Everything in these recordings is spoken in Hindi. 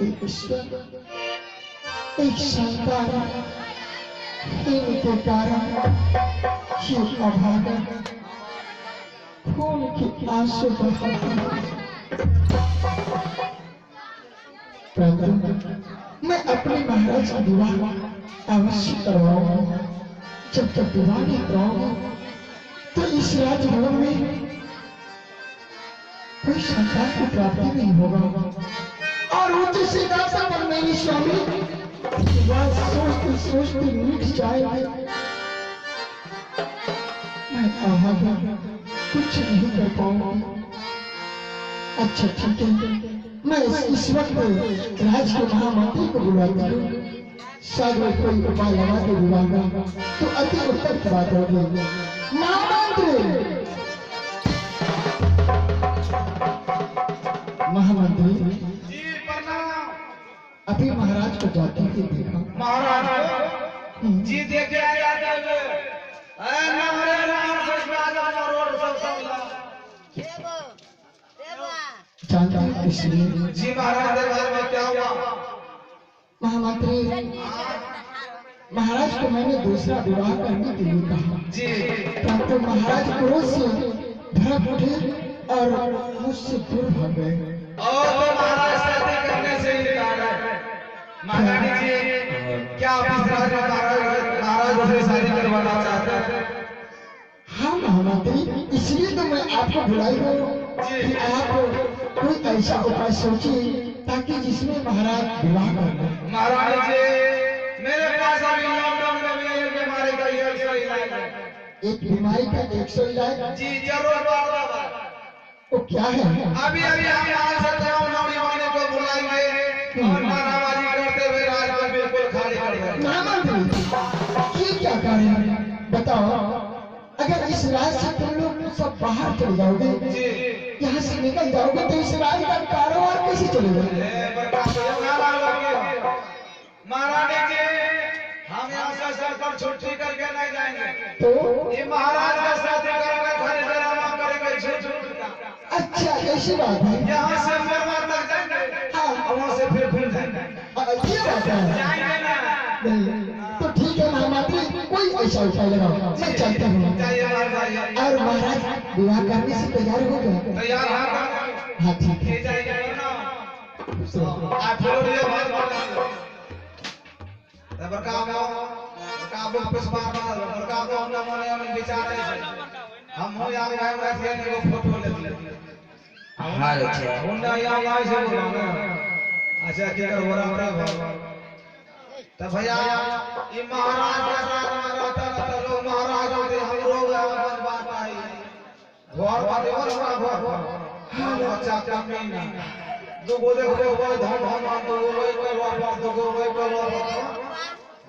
एक ईश्वर एक संतान इनके कारण ये अभागा खून की आंसू परंतु मैं अपने महाराज का विवाह अवश्य करवाऊंगा। जब तक विवाह नहीं कराऊंगा तो इस राजभवन में कोई संतान की प्राप्ति नहीं होगा और उच्च सिंहासन पर मेरी स्वामी बात सोचते सोचते मिट जाए। मैं अभागा कुछ नहीं कर पाऊंगा। अच्छा ठीक है, मैं इस वक्त राज के महामंत्री को बुलाता हूँ। शायद कोई उपाय लगा के बुलाऊंगा तो अति उत्तम की बात होगी। महामंत्री महामंत्री जी प्रणाम। अभी महाराज को जाते ही देखा। महाराज जी देखे आया जानता हूँ इसलिए। जी महाराज दरबार में क्या हुआ? महामंत्री महाराज को मैंने दूसरा विवाह करने के लिए कहा जी, परंतु महाराज क्रोध से भड़क उठे और मुझसे दूर भाग गए। और तो महाराज शादी करने से इनकार है। महारानी जी क्या आप इस राज में महाराज से शादी करवाना चाहते हैं? हाँ महामंत्री, इसलिए तो मैं आपको बुलाई हूँ कि आप कोई ऐसा उपाय सोचिए ताकि जिसमें महाराज विवाह कर लें। महारानी जी मेरे पास अभी लॉकडाउन में मेरे बीमारी का ये इलाज है। एक बीमारी का 100 इलाज? जी जरूर बाबा। वो क्या है? अभी अभी हम यहाँ से नौजवानों को बुलाएंगे और नाराबाजी करते हुए राजभवन बिल्कुल खाली कर देंगे। महामंत्री ये क्या कार्य है बताओ। अगर इस राज से तुम लोग सब बाहर चले जाओगे, यहाँ से निकल जाओगे तो इस राज का कारोबार कैसे चलेगा? महारानी जी हम यहाँ से सरकार छुट्टी करके नहीं जाएंगे तो ये महाराज का शादी करेंगे, खड़े ड्रामा करेंगे झूठ का। अच्छा ऐसी बात है। यहाँ से मरवा तक जाएंगे हाँ वहाँ से फिर घूम जाएंगे। ये बात है। जाएंगे ना? नहीं तो ठीक है महामंत्री, कोई ऐसा उपाय लगाओ, मैं चलता हूँ। और महाराज विवाह करने से तैयार हो गए? तैयार हाँ ठीक है। हम हो या फोटो ले हाँ अच्छा होंडा या से बोला अच्छा क्या कर बोला बड़ा तब भैया ये महाराज का साथ में रहता था लोग महाराज होते हम लोग बात आई घर वाले घर हाँ बच्चा का नहीं दो गोले गोले वो धम धम दो गोले गोले दो गोले गोले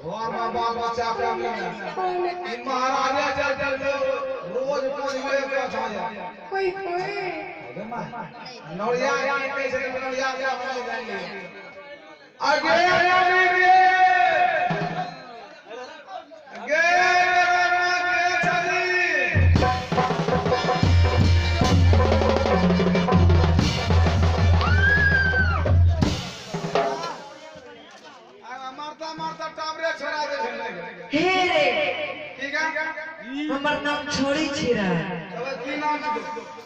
घर में बाल बच्चा का नहीं ये महाराज चल चल रोज कोई में क्या खाया कोई कोई नौरिया कैसे नौरिया क्या बना जाएंगे आगे हमर नाम छोड़ी छिरा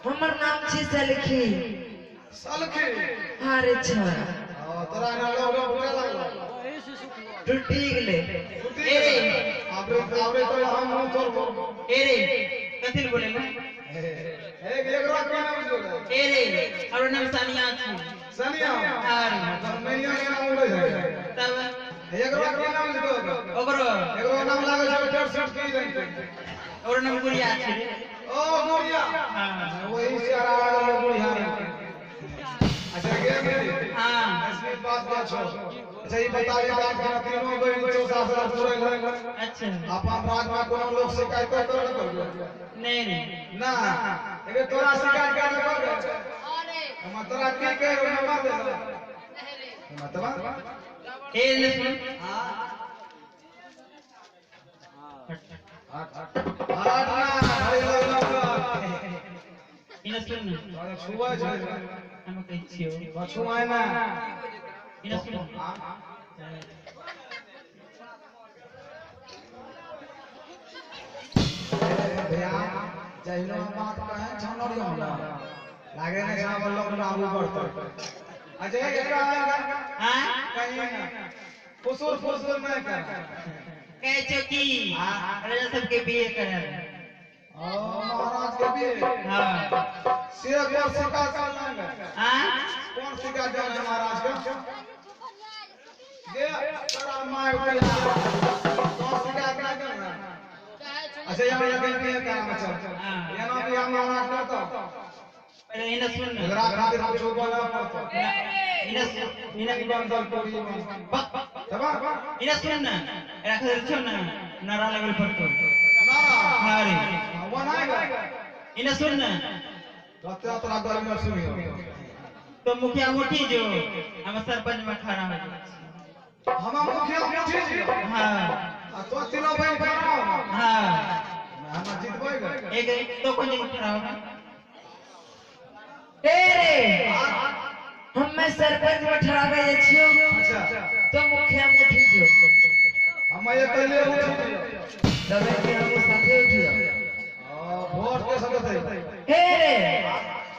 हमर नाम छी सलखी सलखी अरे छ तोरा ना लोग बुरा लागलो टूटी गेले एरे आबरे तो हम तोर एरे कथिल बोले ना एक रात में नाम बोले एरे और नाम सानिया छी सानिया अरे मतलब मैनिया के नाम बोले तब एक रात में नाम बोले ओकरो एगो नाम लागे छै टेर सेट की जाय और नाम गुड़िया छी ओ गुड़िया हां वही से आ रहा गुड़िया अच्छा गे हां असली बात छो अच्छा ये बताइए आप का तीनों बहन 14 साल पूरे घर अच्छा अपन राज में कोनो लोग शिकायत कर नहीं नहीं ना एबे तोरा शिकायत कर अरे हम तोरा की कह नंबर दे मतलब ए लक्ष्मण हां इन सुन छुआ छै हम कहै छियो छुआ ना इन्हें सुन भैया जहिनो बात कहे झनरियो ना लागे ने जहां बोललो ना आगू बढ़तो अजय एकरा हाँ कहीं ना फुसुर फुसुर नहीं कर कहे चौकी राजा सबके बीए करे ओ महाराज के भी हाँ से को सिका कर लागे हाँ कौन सिका दे महाराज का दे तेरा माय भैया कौन सिका क्या करना अच्छा यहाँ लगे भी काम चल ये ना भी महाराज करता पहले इन्हें सुन अगर खातिर कुछ बोला पड़ता इन्हें बंदर कोई तबा इन्हें सुन ना एरा खबर सुन ना नारा लेवल पर तो नारा हाँ रे वो नाएगा इन्हें सुन ना रहते तेरा घर में सुनियो तो मुखिया मुठी जो हम सरपंच में खड़ा हो हम मुखिया मुठी जी हाँ तो तीनों भाई खड़ा हो हाँ हम जीतबेगा एक तो कौन जगह खड़ा होगा तेरे हमें सरपंच में ठहरावे जे छियो अच्छा तो मुखिया मुठी जो हम ये पहले उठी तबे के हम साथे उठियो वोट के सब थे हे रे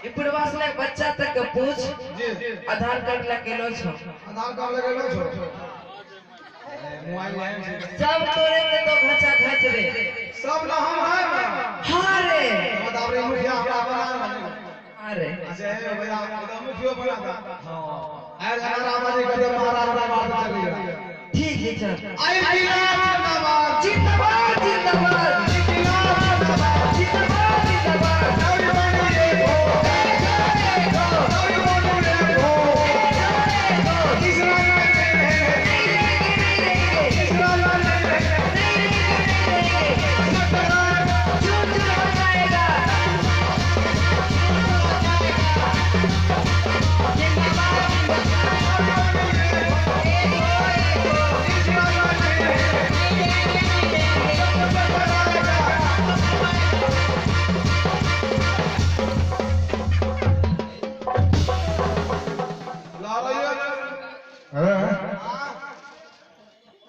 ई बुढ़वा से बच्चा तक के पूछ जी आधार कार्ड ला केलो छो आधार कार्ड लगे लो छो मोबाइल लाइन सब तोरे के तो घचा घच रे सब ना हम है हां रे बताओ रे मुखिया हमरा बना अरे अच्छा है भैया एकदम मुखिया बना था हां आज हमारा आवाज के महाराज का बात चल रही है ठीक है चल आई जिंदाबाद जिंदाबाद जिंदाबाद जिंदाबाद जिंदाबाद जिंदाबाद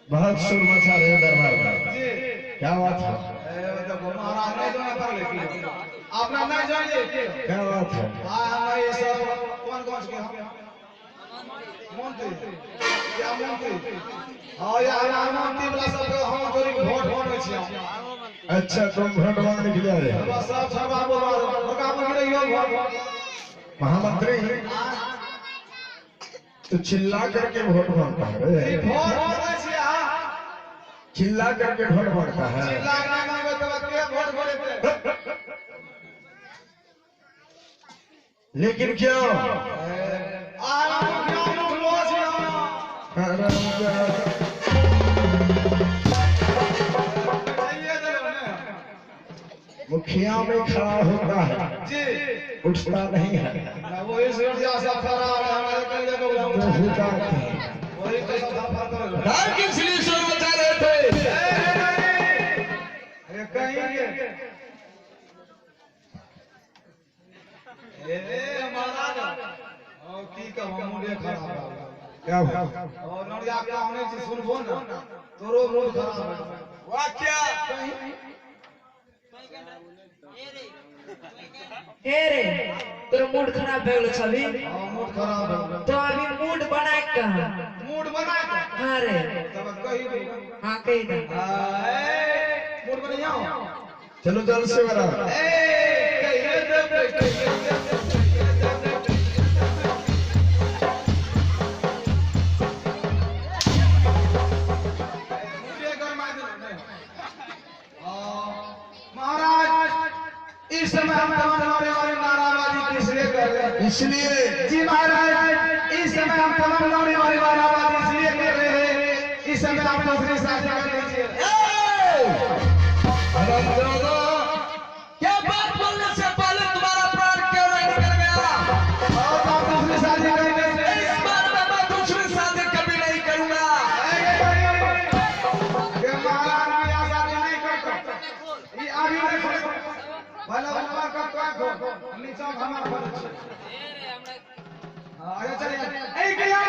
बहुत सुर मचा रहे हो दरबार का जी क्या बात है देखो महाराज नहीं जाने पर लेकिन आपने नहीं जाने क्या बात है हां ये सब कौन कौन के मंत्री क्या मंत्री हां या मंत्री वाला सब हम जोरी वोट होने छी अच्छा तुम वोट मांगने के लिए आए हो? बस सब छबा बोल होगा बोल रही हो महामंत्री तो चिल्ला करके वोट मांगता है रे वोट होने छी चिल्ला करके वोट मांगता है चिल्ला ना मांगे तो के वोट बोले लेकिन क्यों आ मुखिया लोग लोग छी अरे मुखिया में खड़ा होता है जी उठता नहीं है ना वो इस ऊर्जा से फरार है हमारे कल को तो हुआ वही तो सब सफर कर राम के इसलिए शोर मचा रहे थे ये कहीं ए महाराज और की कहूं मुझे खराब क्या हुआ और नरिया का होने से सुनबो ना तोरो मूड खराब है वाह क्या कहीं हे रे तेरा मूड खराब हो गेलो छवि मूड खराब है तो अभी मूड बना के कहा मूड बना के हां रे तब कही दे हां कह दे मूड बढ़िया हो चलो जल्द से बरा ए कहिए दे महाराज इस समय हम तमाम नाराबाजी किस लिए कर रहे हैं इसलिए जी महाराज इस समय हम तमाम नाराबाजी इसलिए कर रहे हैं इस समय आप दूसरी शादी कर लीजिए क्या बात बोलने से पहले तुम्हारा प्राण क्यों नहीं निकल गया और आप दूसरी शादी कर लीजिए इस बार मैं दूसरी शादी कभी नहीं करूंगा ये महाराज की शादी नहीं करता ये आगे नहीं करता भला भला का को नीचा हमारा फर्ज है अरे चलिए ए क्या